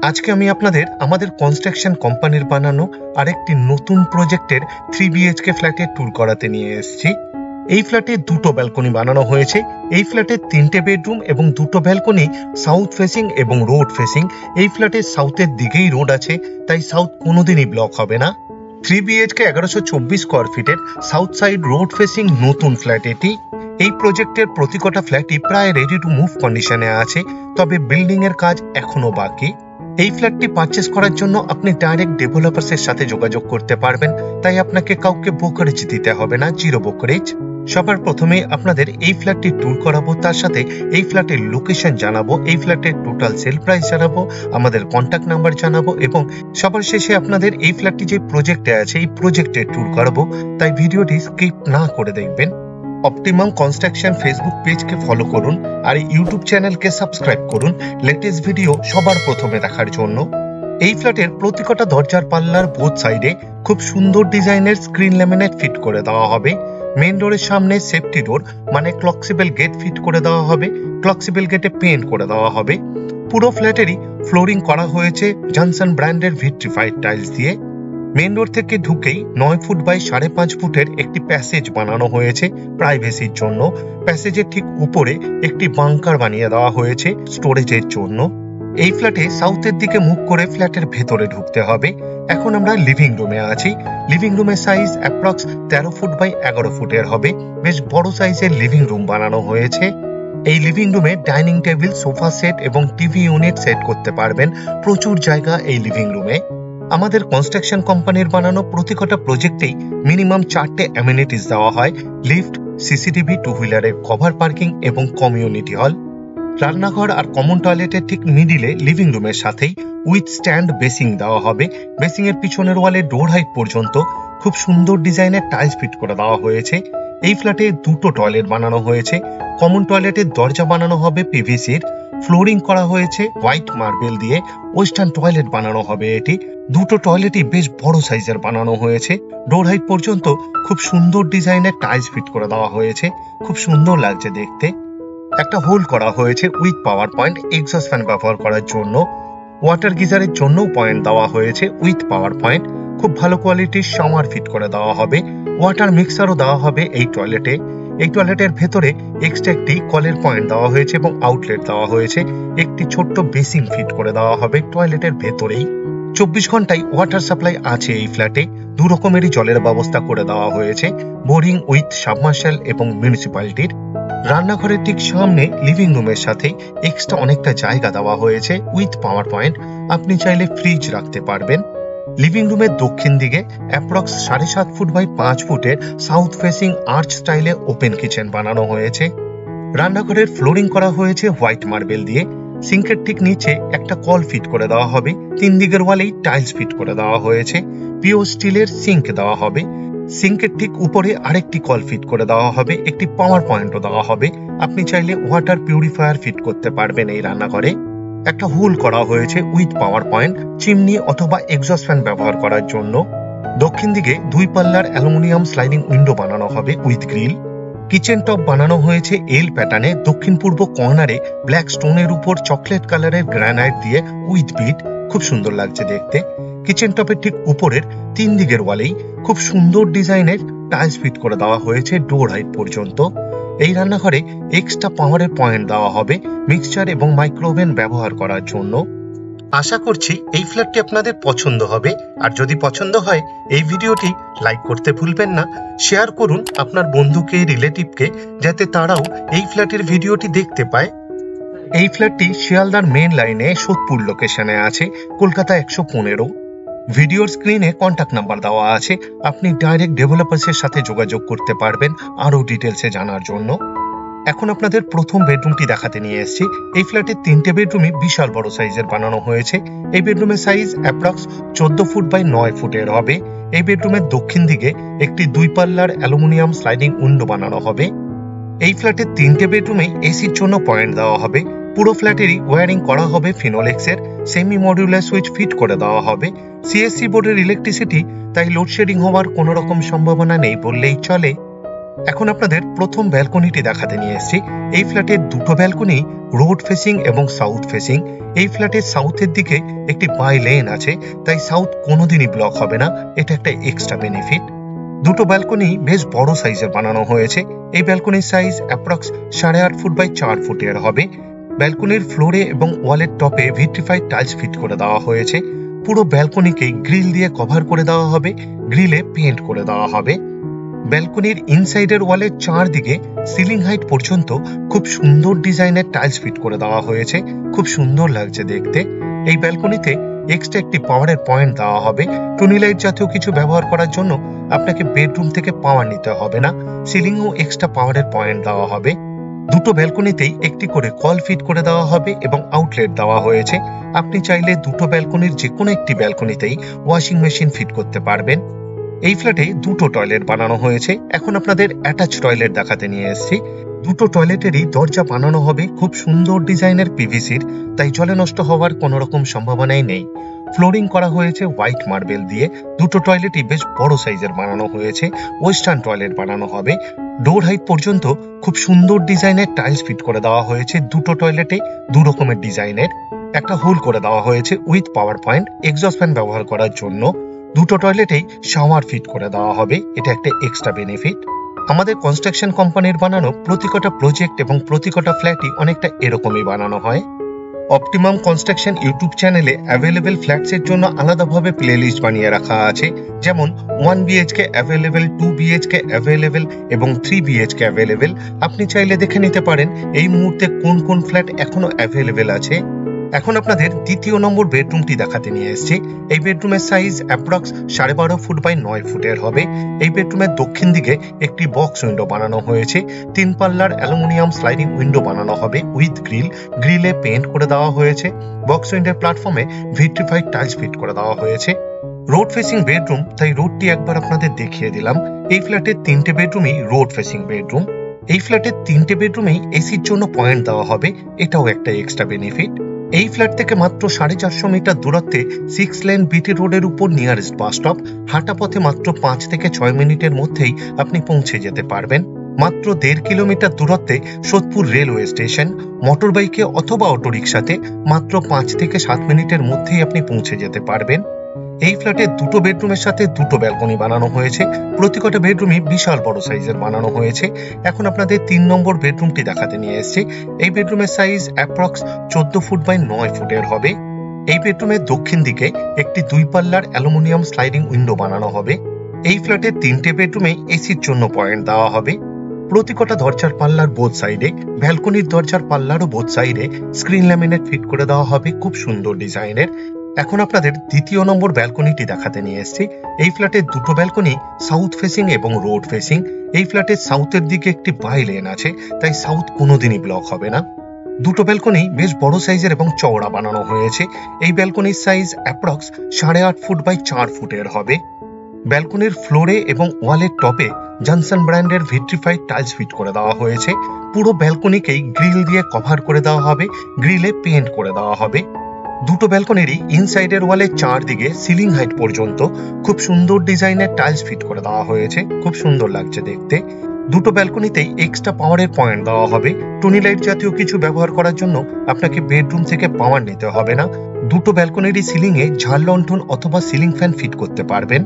আজকে আমি আপনাদের আমাদের কনস্ট্রাকশন কোম্পানির বানানো আরেকটি নতুন প্রজেক্টের 3 BHK ফ্ল্যাটের ট্যুর করাতে নিয়ে এসেছি। এই ফ্ল্যাটে দুটো ব্যালকনি বানানো হয়েছে। এই ফ্ল্যাটে 3টে বেডরুম এবং দুটো ব্যালকনি সাউথ ফেসিং এবং রোড ফেসিং। এই ফ্ল্যাটের সাউথের দিকেই রোড আছে, তাই সাউথ কোনোদিনই ব্লক হবে না। 3 BHK 1124 স্কোয়ার ফিটের সাউথ সাইড রোড ফেসিং নতুন ফ্ল্যাট এটি। এই প্রজেক্টের প্রতিকটা ফ্ল্যাটই প্রায় রেডি টু মুভ কন্ডিশনে আছে, তবে বিল্ডিং এর কাজ এখনো বাকি। এই ফ্ল্যাটটি পারচেস করার জন্য আপনি ডাইরেক্ট ডেভেলপারসের সাথে যোগাযোগ করতে পারবেন, তাই আপনাকে কাউকে ব্রোকারেজ দিতে হবে না, জিরো ব্রোকারেজ। সবার প্রথমে আপনাদের এই ফ্ল্যাটটি ট্যুর করাবো, তার সাথে এই ফ্ল্যাটের লোকেশন জানাবো, এই ফ্ল্যাটের টোটাল সেল প্রাইস জানাবো, আমাদের কন্ট্যাক্ট নাম্বার জানাবো এবং সবার শেষে আপনাদের এই ফ্ল্যাটটি যে প্রজেক্টে আছে এই প্রজেক্টের ট্যুর করাবো, তাই ভিডিওটি স্কিপ না করে দেখবেন। অপটিমাম কনস্ট্রাকশন ফেসবুক পেজকে ফলো করুন আর ইউটিউব চ্যানেলকে সাবস্ক্রাইব করুন লেটেস্ট ভিডিও সবার প্রথমে দেখার জন্য। এই ফ্ল্যাটের প্রতিকটা দরজার পাল্লার বোথ সাইডে খুব সুন্দর ডিজাইনের স্ক্রিন ল্যামিনেট ফিট করে দেওয়া হবে। মেইন ডোরের সামনে সেফটি ডোর মানে ক্লক্সিবল গেট ফিট করে দেওয়া হবে। ক্লক্সিবল গেটে পেইন্ট করে দেওয়া হবে। পুরো ফ্ল্যাটেরই ফ্লোরিং করা হয়েছে জনসন ব্র্যান্ডের ভিট্রিফাইড টাইলস দিয়ে। মেইন ডোর থেকে ঢুকেই 9 ফুট বাই 5.5 ফুটের একটি প্যাসেজ বানানো হয়েছে প্রাইভেসির জন্য। প্যাসেজের ঠিক উপরে একটি বাংকার বানিয়ে দেওয়া হয়েছে স্টোরেজের জন্য। এই ফ্ল্যাটে সাউথের দিকে মুখ করে ফ্ল্যাটের ভেতরে ঢুকতে হবে। এখন আমরা লিভিং রুমে আছি। লিভিং রুমের সাইজ অ্যাপ্রক্স 13 ফুট বাই 11 ফুটের হবে। বেশ বড় সাইজের লিভিং রুম বানানো হয়েছে। এই লিভিং রুমে ডাইনিং টেবিল, সোফা সেট এবং টিভি ইউনিট সেট করতে পারবেন। প্রচুর জায়গা এই লিভিং রুমে। আমাদের কনস্ট্রাকশন কোম্পানির বানানো প্রতিকটা প্রজেক্টেই মিনিমাম 4টে অ্যামিনিটিস দেওয়া হয়: লিফট, সিসিটিভি, টু হুইলারের কভার পার্কিং এবং কমিউনিটি হল। রান্নাঘর আর কমন টয়লেটের ঠিক মিডিলে লিভিং রুমের সাথেই উইথ স্ট্যান্ড বেসিং দেওয়া হবে। বেসিং এর পিছনের ওয়ালে ডোর হাইট পর্যন্ত খুব সুন্দর ডিজাইনের টাইলস ফিট করে দেওয়া হয়েছে। এই ফ্ল্যাটে দুটো টয়লেট বানানো হয়েছে। কমন টয়লেটের দরজা বানানো হবে পিভিসির। ফ্লোরিং করা হয়েছে হোয়াইট মার্বেল দিয়ে। ওয়েস্টার্ন টয়লেট বানানো হবে এটি। দুটো টয়লেটই বেশ বড় সাইজের বানানো হয়েছে। ডোর হাইট পর্যন্ত খুব সুন্দর ডিজাইনের টাইলস ফিট করে দেওয়া হয়েছে। খুব সুন্দর লাগছে দেখতে। একটা হোল করা হয়েছে with power point exhaust fan ব্যবহার করার জন্য। ওয়াটার গিজারের জন্যও পয়েন্ট দেওয়া হয়েছে উইথ পাওয়ার পয়েন্ট। খুব ভালো কোয়ালিটির শাওয়ার ফিট করে দেওয়া হবে। ওয়াটার মিক্সারও দেওয়া হবে এই টয়লেটে। এই টয়লেটের ভেতরে এক্সট্রা একটি কলের পয়েন্ট দেওয়া হয়েছে এবং আউটলেট দেওয়া হয়েছে। একটি ছোট্ট বেসিন ফিট করে দেওয়া হবে টয়লেটের ভেতরেই। 24 ঘন্টায় ওয়াটার সাপ্লাই আছে এই ফ্ল্যাটে। দু রকমেরই জলের ব্যবস্থা করে দেওয়া হয়েছে, বোরিং উইথ সাবমার্শাল এবং মিউনিসিপ্যালিটির। রান্নাঘরের ঠিক সামনে লিভিং রুমের সাথে এক্সট্রা অনেকটা জায়গা দেওয়া হয়েছে উইথ পাওয়ার পয়েন্ট। আপনি চাইলে ফ্রিজ রাখতে পারবেন। লিভিং রুমের দক্ষিণ দিকে অ্যাপ্রক্স 7.5 ফুট বাই 5 ফুটের সাউথ ফেসিং আর্চ স্টাইলে ওপেন কিচেন বানানো হয়েছে। রান্নাঘরের ফ্লোরিং করা হয়েছে হোয়াইট মার্বেল দিয়ে। সিঙ্কের ঠিক নিচে একটা কল ফিট করে দেওয়া হবে। 3 দিকের ওয়ালেই টাইলস ফিট করে দেওয়া হয়েছে। পিওর স্টিলের সিঙ্ক দেওয়া হবে। সিঙ্কের ঠিক উপরে আরেকটি কল ফিট করে দেওয়া হবে। একটি পাওয়ার পয়েন্টও দেওয়া হবে। আপনি চাইলে ওয়াটার পিউরিফায়ার ফিট করতে পারবেন এই রান্নাঘরে। একটা হোল করা হয়েছে উইথ পাওয়ার পয়েন্ট চিমনি অথবা এক্সস্ট ফ্যান ব্যবহার করার জন্য। দক্ষিণ দিকে 2 পাল্লার অ্যালুমিনিয়াম স্লাইডিং উইন্ডো বানানো হবে উইথ গ্রিল। কিচেন টপ বানানো হয়েছে এল প্যাটার্নে। দক্ষিণ পূর্ব কর্নারে ব্ল্যাক স্টোনের উপর চকলেট কালারের গ্রানাইট দিয়ে উইথ বিট। খুব সুন্দর লাগছে দেখতে। কিচেন টপের ঠিক উপরের 3 দিকের ওয়ালেই খুব সুন্দর ডিজাইনের টাইলস ফিট করে দেওয়া হয়েছে ডোর হাইট পর্যন্ত। এই রান্নাঘরে এক্সট্রা পাওয়ারের পয়েন্ট দেওয়া হবে মিক্সচার এবং মাইক্রোওভেন ব্যবহার করার জন্য। আশা করছি এই ফ্ল্যাটটি আপনাদের পছন্দ হবে। আর যদি পছন্দ হয় এই ভিডিওটি লাইক করতে ভুলবেন না। শেয়ার করুন আপনার বন্ধুকে, রিলেটিভকে, যাতে তারাও এই ফ্ল্যাটের ভিডিওটি দেখতে পায়। এই ফ্ল্যাটটি শিয়ালদার মেন লাইনে সোদপুর লোকেশনে আছে, কলকাতা 115। ভিডিওর স্ক্রিনে কন্ট্যাক্ট নাম্বার দেওয়া আছে। আপনি ডাইরেক্ট ডেভেলপারসের সাথে যোগাযোগ করতে পারবেন আরো ডিটেলসে জানার জন্য। এখন আপনাদের প্রথম বেডরুমটি দেখাতে নিয়ে এসেছি। এই ফ্ল্যাটের 3টে বেডরুমই বিশাল বড় সাইজের বানানো হয়েছে। এই বেডরুমের সাইজ অ্যাপ্রক্স 14 ফুট বাই 9 ফুটের হবে। এই বেডরুমের দক্ষিণ দিকে একটি 2 পাল্লার অ্যালুমিনিয়াম স্লাইডিং উইন্ডো বানানো হবে। এই ফ্ল্যাটের 3টে বেডরুমে এসির জন্য পয়েন্ট দেওয়া হবে। পুরো ফ্ল্যাটেরই ওয়্যারিং করা হবে ফিনোলেক্সের। সেমি মডিউলার সুইচ ফিট করে দেওয়া হবে। সিএসসি বোর্ডের ইলেকট্রিসিটি, তাই লোডশেডিং হওয়ার কোনো রকম সম্ভাবনা নেই বললেই চলে। এখন আপনাদের প্রথম ব্যালকনিটি দেখাতে নিয়ে এসেছি। এই ফ্ল্যাটের দুটো ব্যালকনি রোড ফেসিং এবং সাউথ ফেসিং। এই ফ্ল্যাটের সাউথের দিকে একটি বাই লেন আছে, তাই সাউথ কোনোদিনই ব্লক হবে না, এটা একটা এক্সট্রা বেনিফিট। দুটো ব্যালকনি বেশ বড় সাইজের বানানো হয়েছে। এই ব্যালকনির সাইজ অ্যাপ্রক্স 8.5 ফুট বাই 4 ফুটের হবে। ব্যালকনির ফ্লোরে এবং ওয়ালের টপে ভিট্রিফাইড টাইলস ফিট করে দেওয়া হয়েছে। পুরো ব্যালকনিকে গ্রিল দিয়ে কভার করে দেওয়া হবে, গ্রিলে পেইন্ট করে দেওয়া হবে। ব্যালকনির ইনসাইডের ওয়ালের চারদিকে সিলিং হাইট পর্যন্ত খুব সুন্দর ডিজাইনের টাইলস ফিট করে দেওয়া হয়েছে, খুব সুন্দর লাগছে দেখতে। এই ব্যালকনিতে এক্সট্রা একটি পাওয়ারের পয়েন্ট দেওয়া হবে। টুনি লাইট জাতীয় কিছু ব্যবহার করার জন্য আপনাকে বেডরুম থেকে পাওয়ার নিতে হবে না, সিলিংও এক্সট্রা পাওয়ারের পয়েন্ট দেওয়া হবে। দুটো ব্যালকনিতেই একটি করে কল ফিট করে দেওয়া হবে এবং আউটলেট দেওয়া হয়েছে। আপনি চাইলে দুটো ব্যালকনির যে কোনো একটি ব্যালকনিতেই ওয়াশিং মেশিন ফিট করতে পারবেন। এই ফ্ল্যাটে দুটো টয়লেট বানানো হয়েছে। এখন আপনাদের অ্যাটাচ টয়লেট দেখাতে নিয়ে এসেছি। দুটো টয়লেটেরই দরজা বানানো হবে খুব সুন্দর ডিজাইনের পিভিসির, তাই জলে নষ্ট হওয়ার কোনো রকম সম্ভাবনাই নেই। ফ্লোরিং করা হয়েছে হোয়াইট মার্বেল দিয়ে। দুটো টয়লেটই বেশ বড় সাইজের বানানো হয়েছে। ওয়েস্টার্ন টয়লেট বানানো হবে। ডোর হাইট পর্যন্ত খুব সুন্দর ডিজাইনের টাইলস ফিট করে দেওয়া হয়েছে। দুটো টয়লেটে দু রকমের ডিজাইনের। একটা হোল করে দেওয়া হয়েছে with power point, exhaust fan ব্যবহার করার জন্য। দুটো টয়লেটেই শাওয়ার ফিট করে দেওয়া হবে, এটা একটা এক্সট্রা বেনিফিট। আমাদের কনস্ট্রাকশন কোম্পানির বানানো প্রতিকটা প্রজেক্ট এবং প্রতিকটা ফ্ল্যাটই অনেকটা এরকমই বানানো হয়। অপটিমাম কনস্ট্রাকশন ইউটিউব চ্যানেলে অ্যাভেলেবেল ফ্ল্যাটসের জন্য আলাদাভাবে প্লেলিস্ট বানিয়ে রাখা আছে, যেমন 1 BHK অ্যাভেলেবেল, 2 BHK অ্যাভেলেবেল এবং 3 BHK অ্যাভেলেবেল। আপনি চাইলে দেখে নিতে পারেন এই মুহূর্তে কোন কোন ফ্ল্যাট এখনো অ্যাভেলেবেল আছে। এখন আপনাদের দ্বিতীয় নম্বর বেডরুমটি দেখাতে নিয়ে এসেছি। এই বেডরুমের সাইজ অ্যাপ্রক্স 12.5 ফুট বাই 9 ফুটের হবে। এই বেডরুমের দক্ষিণ দিকে একটি বক্স উইন্ডো বানানো হয়েছে। 3 পাল্লার অ্যালুমিনিয়াম স্লাইডিং উইন্ডো বানানো হবে উইথ গ্রিল, গ্রিলে পেইন্ট করে দেওয়া হয়েছে। বক্স উইন্ডোর প্ল্যাটফর্মে ভিট্রিফাইড টাইলস ফিট করে দেওয়া হয়েছে। রোড ফেসিং বেডরুম, তাই রোডটি একবার আপনাদের দেখিয়ে দিলাম। এই ফ্ল্যাটের 3টে বেডরুমই রোড ফেসিং বেডরুম। এই ফ্ল্যাটের 3টে বেডরুমেই এসির জন্য পয়েন্ট দেওয়া হবে, এটাও একটা এক্সট্রা বেনিফিট। এই ফ্ল্যাট থেকে মাত্র 450 মিটার দূরত্বে 6 লেন বিটি রোডের উপর নিয়ারেস্ট বাস স্টপ। হাঁটা পথে মাত্র 5 থেকে 6 মিনিটের মধ্যেই আপনি পৌঁছে যেতে পারবেন। মাত্র 1.5 কিলোমিটার দূরত্বে সোদপুর রেলওয়ে স্টেশন। মোটর বাইকে অথবা অটোরিকশাতে মাত্র 5 থেকে 7 মিনিটের মধ্যেই আপনি পৌঁছে যেতে পারবেন। এই ফ্ল্যাটে দুটো বেডরুমের সাথে দুটো ব্যালকনি বানানো হয়েছে। প্রতিকটা বেডরুমই বিশাল বড় সাইজের বানানো হয়েছে। এখন আপনাদের 3 নম্বর বেডরুমটি দেখাতে নিয়ে এসেছি। এই বেডরুমের সাইজ অ্যাপ্রক্স 14 ফুট বাই 9 ফুটের হবে। এই বেডরুমের দক্ষিণ দিকে একটি 2 পাল্লার অ্যালুমিনিয়াম স্লাইডিং উইন্ডো বানানো হবে। এই ফ্ল্যাটের 3টে বেডরুমে এসির জন্য পয়েন্ট দেওয়া হবে। প্রতিকটা দরজার পাল্লার বোথ সাইডে, ব্যালকনির দরজার পাল্লারও বোথ সাইডে স্ক্রিন ল্যামিনেট ফিট করে দেওয়া হবে খুব সুন্দর ডিজাইনের। এখন আপনাদের দ্বিতীয় নম্বর ব্যালকনিটি দেখাতে নিয়ে এসেছি। এই ফ্ল্যাটের দুটো ব্যালকনি সাউথ ফেসিং এবং রোড ফেসিং। এই ফ্ল্যাটের সাউথের দিকে একটি বাই লেন আছে, তাই সাউথ কোনোদিনই ব্লক হবে না। দুটো ব্যালকনি বেশ বড় সাইজের এবং চওড়া বানানো হয়েছে। এই ব্যালকনির সাইজ অ্যাপ্রক্স 8.5 ফুট বাই 4 ফুটের হবে। ব্যালকনির ফ্লোরে এবং ওয়ালের টপে জনসন ব্র্যান্ডের ভিট্রিফাইড টাইলস ফিট করে দেওয়া হয়েছে। পুরো ব্যালকনিকেই গ্রিল দিয়ে কভার করে দেওয়া হবে, গ্রিলে পেইন্ট করে দেওয়া হবে। দুটো ব্যালকনিরই ইনসাইডের ওয়ালের চারদিকে সিলিং হাইট পর্যন্ত খুব সুন্দর ডিজাইনের টাইলস ফিট করে দেওয়া হয়েছে, খুব সুন্দর লাগছে দেখতে। দুটো ব্যালকনিতেই এক্সট্রা পাওয়ারের পয়েন্ট দেওয়া হবে। টুনি লাইট জাতীয় কিছু ব্যবহার করার জন্য আপনাকে বেডরুম থেকে পাওয়ার নিতে হবে না। দুটো ব্যালকনিরই সিলিং এ ঝাল লণ্ঠন অথবা সিলিং ফ্যান ফিট করতে পারবেন।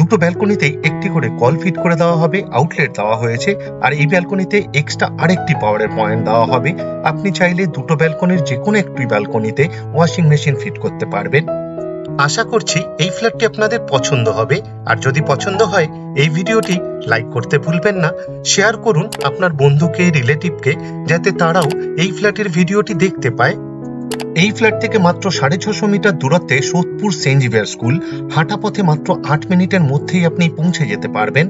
দুটো ব্যালকনিতেই একটি করে কল ফিট করে দেওয়া হবে, আউটলেট দেওয়া হয়েছে। আর এই ব্যালকনিতে এক্সট্রা আরেকটি পাওয়ারের পয়েন্ট দেওয়া হবে। আপনি চাইলে দুটো ব্যালকনির যে কোনো একটি ব্যালকনিতে ওয়াশিং মেশিন ফিট করতে পারবেন। আশা করছি এই ফ্ল্যাটটি আপনাদের পছন্দ হবে। আর যদি পছন্দ হয় এই ভিডিওটি লাইক করতে ভুলবেন না। শেয়ার করুন আপনার বন্ধুকে, রিলেটিভকে, যাতে তারাও এই ফ্ল্যাটের ভিডিওটি দেখতে পায়। এই ফ্ল্যাট থেকে মাত্র 650 মিটার দূরত্বে সোদপুর সেন্ট জেভিয়ার স্কুল। হাঁটা পথে মাত্র 8 মিনিটের মধ্যেই আপনি পৌঁছে যেতে পারবেন।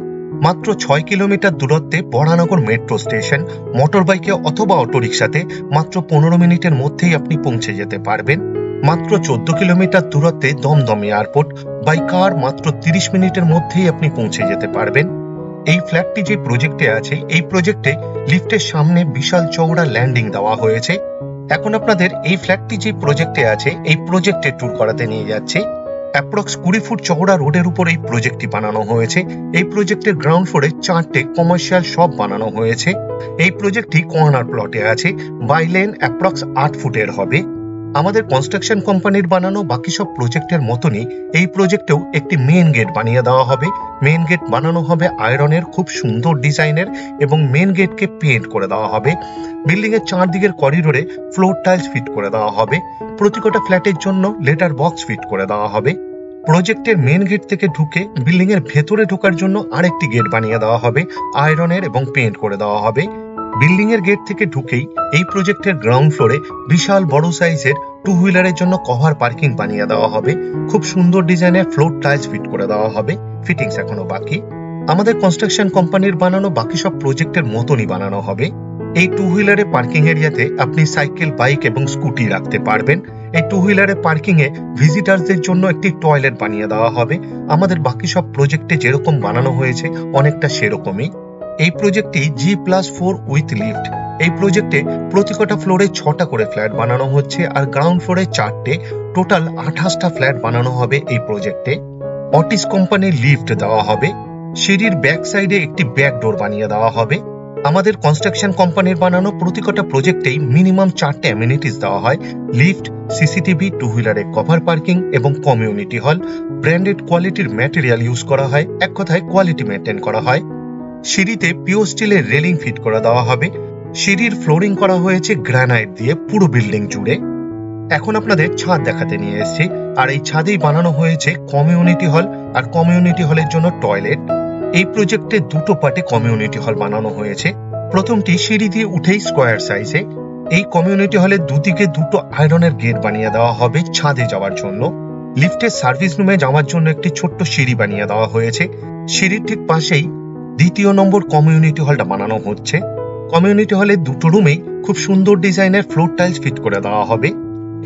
মাত্র 6 কিলোমিটার দূরত্বে বড়ানগর মেট্রো স্টেশন। মোটর বাইকে অথবা অটোরিকশাতে মাত্র 15 মিনিটের মধ্যেই আপনি পৌঁছে যেতে পারবেন। মাত্র 14 কিলোমিটার দূরত্বে দমদম এয়ারপোর্ট। বাই কার মাত্র 30 মিনিটের মধ্যেই আপনি পৌঁছে যেতে পারবেন। এই ফ্ল্যাটটি যে প্রজেক্টে আছে, এই প্রজেক্টে লিফটের সামনে বিশাল চওড়া ল্যান্ডিং দেওয়া হয়েছে। এখন আপনাদের এই ফ্ল্যাটটি যে প্রজেক্টে আছে, এই প্রজেক্টে ট্যুর করাতে নিয়ে যাচ্ছে। অ্যাপ্রক্স 20 ফুট চওড়া রোডের উপর এই প্রজেক্টটি বানানো হয়েছে। এই প্রজেক্টের গ্রাউন্ড ফ্লোরে 4টে কমার্শিয়াল শপ বানানো হয়েছে। এই প্রজেক্টটি কর্নার প্লটে আছে। বাই লেন অ্যাপ্রক্স 8 ফুটের হবে। আমাদের কনস্ট্রাকশন কোম্পানির বানানো বাকি সব প্রজেক্টের মতনই এই প্রজেক্টেও একটি মেন গেট বানিয়ে দেওয়া হবে। মেন গেট বানানো হবে আয়রনের, খুব সুন্দর ডিজাইনের, এবং মেন গেটকে পেইন্ট করে দেওয়া হবে। বিল্ডিং এর চারদিকের করিডোরে ফ্লোর টাইলস ফিট করে দেওয়া হবে। প্রতিটা ফ্ল্যাটের জন্য লেটার বক্স ফিট করে দেওয়া হবে। প্রজেক্টের মেন গেট থেকে ঢুকে বিল্ডিং এর ভেতরে ঢোকার জন্য আরেকটি গেট বানিয়ে দেওয়া হবে, আয়রনের এবং পেইন্ট করে দেওয়া হবে। বিল্ডিং এর গেট থেকে ঢুকেই এই প্রজেক্টের গ্রাউন্ড ফ্লোরে বিশাল বড় সাইজের 2 হুইলারের জন্য কভার পার্কিং বানিয়ে দেওয়া হবে। খুব সুন্দর ডিজাইনের ফ্লোর টাইলস ফিট করে দেওয়া হবে। ফিটিংস এখনো বাকি। আমাদের কনস্ট্রাকশন কোম্পানির বানানো বাকি সব প্রজেক্টের মতনই বানানো হবে। এই 2 হুইলারে পার্কিং এরিয়াতে আপনি সাইকেল, বাইক এবং স্কুটি রাখতে পারবেন। এই 2 হুইলারে পার্কিং এ ভিজিটারদের জন্য একটি টয়লেট বানিয়ে দেওয়া হবে। আমাদের বাকি সব প্রজেক্টে যেরকম বানানো হয়েছে অনেকটা সেরকমই। এই প্রজেক্টটি G+4 উইথ লিফট। এই প্রজেক্টে প্রতিটা ফ্লোরে 6টা করে ফ্ল্যাট বানানো হচ্ছে, আর গ্রাউন্ড ফ্লোরে 4টে, টোটাল 28টা ফ্ল্যাট বানানো হবে এই প্রজেক্টে। অটিস কোম্পানির লিফট দেওয়া হবে। সিঁড়ির ব্যাক সাইডে একটি ব্যাক ডোর বানিয়ে দেওয়া হবে। আমাদের কনস্ট্রাকশন কোম্পানির বানানো প্রতিটা প্রজেক্টেই মিনিমাম 4টে অ্যামিনিটিস দেওয়া হয়: লিফট, সিসিটিভি, 2 হুইলারে কভার পার্কিং এবং কমিউনিটি হল। ব্র্যান্ডেড কোয়ালিটির ম্যাটেরিয়াল ইউজ করা হয়, এক কথায় কোয়ালিটি মেনটেন করা হয়। সিঁড়িতে পিওর স্টিলের রেলিং ফিট করে দেওয়া হবে। সিঁড়ির ফ্লোরিং করা হয়েছে গ্রানাইট দিয়ে পুরো বিল্ডিং জুড়ে। এখন আপনাদের ছাদ দেখাতে নিয়ে এসেছি, আর এই ছাদেই বানানো হয়েছে কমিউনিটি হল, আর কমিউনিটি হলের জন্য টয়লেট। এই প্রজেক্টে দুটো পার্টে কমিউনিটি হল বানানো হয়েছে। প্রথমটি সিঁড়ি দিয়ে উঠেই স্কোয়ার সাইজে। এই কমিউনিটি হলের দুদিকে দুটো আয়রনের গেট বানিয়ে দেওয়া হবে ছাদে যাওয়ার জন্য। লিফটের সার্ভিস রুমে যাওয়ার জন্য একটি ছোট্ট সিঁড়ি বানিয়ে দেওয়া হয়েছে। সিঁড়ির ঠিক পাশেই 2য় নম্বর কমিউনিটি হলটা বানানো হচ্ছে। কমিউনিটি হলের দুটো রুমেই খুব সুন্দর ডিজাইনের ফ্লোর টাইলস ফিট করে দেওয়া হবে।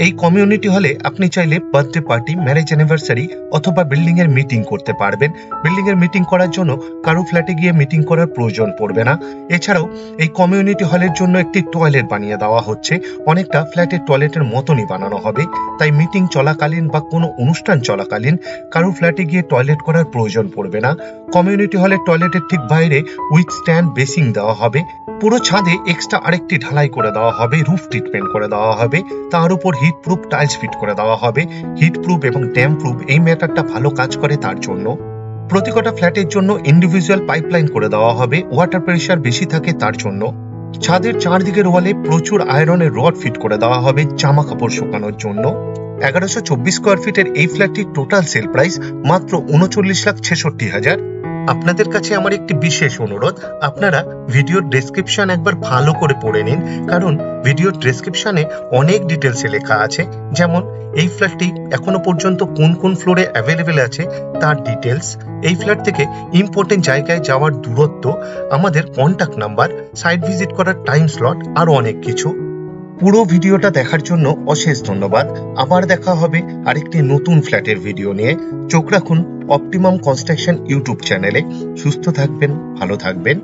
এই কমিউনিটি হলে আপনি চাইলে বার্থডে পার্টি, ম্যারেজ অ্যানিভার্সারি অথবা বিল্ডিং এর মিটিং করতে পারবেন। বিল্ডিং এর মিটিং করার জন্য কারো ফ্ল্যাটে গিয়ে মিটিং করার প্রয়োজন পড়বে না। এছাড়াও এই কমিউনিটি হলের জন্য একটি টয়লেট বানিয়ে দেওয়া হচ্ছে। অনেকটা ফ্ল্যাটের টয়লেটের মতনই বানানো হবে, তাই মিটিং চলাকালীন বা কোনো অনুষ্ঠান চলাকালীন কারো ফ্ল্যাটে গিয়ে টয়লেট করার প্রয়োজন পড়বে না। কমিউনিটি হলের টয়লেটের ঠিক বাইরে উইথ স্ট্যান্ড বেসিং দেওয়া হবে। পুরো ছাদে এক্সট্রা আরেকটি ঢালাই করে দেওয়া হবে, রুফ ট্রিটমেন্ট করে দেওয়া হবে। তার উপর হিট প্রুফ টাইলস ফিট করে দেওয়া হবে। হিট প্রুফ এবং ড্যাম্প প্রুফ এই ম্যাটারটা ভালো কাজ করে তার জন্য। প্রতিটা ফ্ল্যাটের জন্য ইন্ডিভিজুয়াল পাইপলাইন করে দেওয়া হবে, ওয়াটার প্রেশার বেশি থাকে তার জন্য। ছাদের চারদিকের ওয়ালে প্রচুর আয়রনের রড ফিট করে দেওয়া হবে জামা কাপড় শুকানোর জন্য। 1124 স্কোয়ার ফিটের এই ফ্ল্যাটটির টোটাল সেল প্রাইস মাত্র 39,66,000। আপনাদের কাছে আমার একটি বিশেষ অনুরোধ, আপনারা ভিডিওর ডেসক্রিপশন একবার ভালো করে পড়ে নিন, কারণ ভিডিওর ডেসক্রিপশনে অনেক ডিটেলসে লেখা আছে, যেমন এই ফ্ল্যাটটি এখনো পর্যন্ত কোন কোন ফ্লোরে অ্যাভেলেবেল আছে তার ডিটেলস, এই ফ্ল্যাট থেকে ইম্পর্টেন্ট জায়গায় যাওয়ার দূরত্ব, আমাদের কন্ট্যাক্ট নাম্বার, সাইট ভিজিট করার টাইম স্লট, আরো অনেক কিছু। পুরো ভিডিওটা দেখার জন্য অশেষ ধন্যবাদ। আবার দেখা হবে আরেকটি নতুন ফ্ল্যাটের ভিডিও নিয়ে। চোখ রাখুন অপটিমাম কনস্ট্রাকশন ইউটিউব চ্যানেলে। সুস্থ থাকবেন, ভালো থাকবেন।